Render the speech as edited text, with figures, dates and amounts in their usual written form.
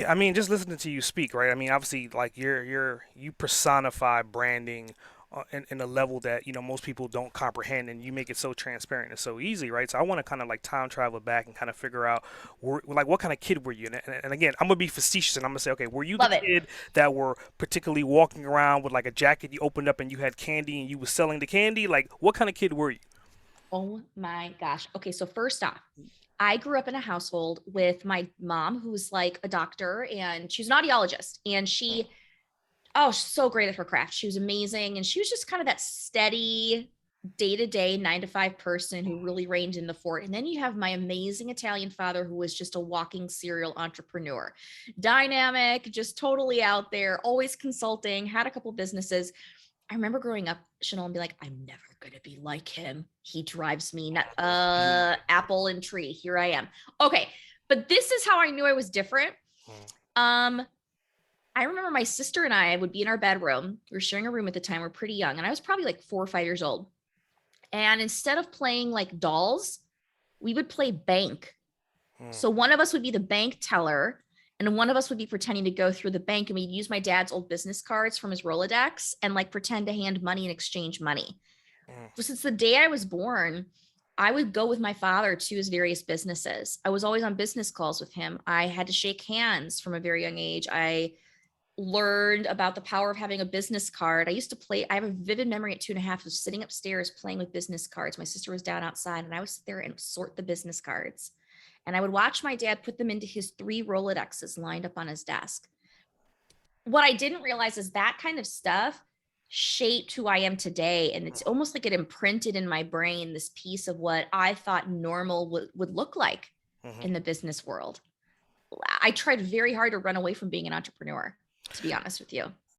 Yeah, I mean, just listening to you speak, right? I mean, obviously, like you personify branding in a level that most people don't comprehend, and you make it so transparent and so easy, right? So I want to kind of like time travel back and kind of figure out like what kind of kid were you? And again, I'm gonna be facetious and I'm gonna say, okay, were you the Love it. kid that were particularly walking around with like a jacket you opened up and you had candy and you were selling the candy? Like, what kind of kid were you? Oh my gosh. Okay, so first off, I grew up in a household with my mom, who's like a doctor, and she's an audiologist. And oh, she's so great at her craft. She was amazing. And she was just kind of that steady, day to day, 9 to 5 person who really reigned in the fort. And then you have my amazing Italian father, who was just a walking serial entrepreneur, dynamic, just totally out there, always consulting, had a couple businesses. I remember growing up, Chanel, and be like, I'm never gonna be like him. He drives me nuts. Apple and tree. Here I am. Okay, but this is how I knew I was different. Um, I remember my sister and I would be in our bedroom. We were sharing a room at the time. We're pretty young, and I was probably like 4 or 5 years old. And instead of playing like dolls, we would play bank. So one of us would be the bank teller, and one of us would be pretending to go through the bank, and we'd use my dad's old business cards from his Rolodex and like pretend to hand money and exchange money. So since the day I was born, I would go with my father to his various businesses. I was always on business calls with him. I had to shake hands from a very young age. I learned about the power of having a business card. I used to play, I have a vivid memory at 2.5 of sitting upstairs playing with business cards. My sister was down outside, and I would sit there and sort the business cards. And I would watch my dad put them into his 3 Rolodexes lined up on his desk. What I didn't realize is that kind of stuff shaped who I am today. And it's almost like it imprinted in my brain this piece of what I thought normal would look like Mm-hmm. in the business world. I tried very hard to run away from being an entrepreneur, to be honest with you.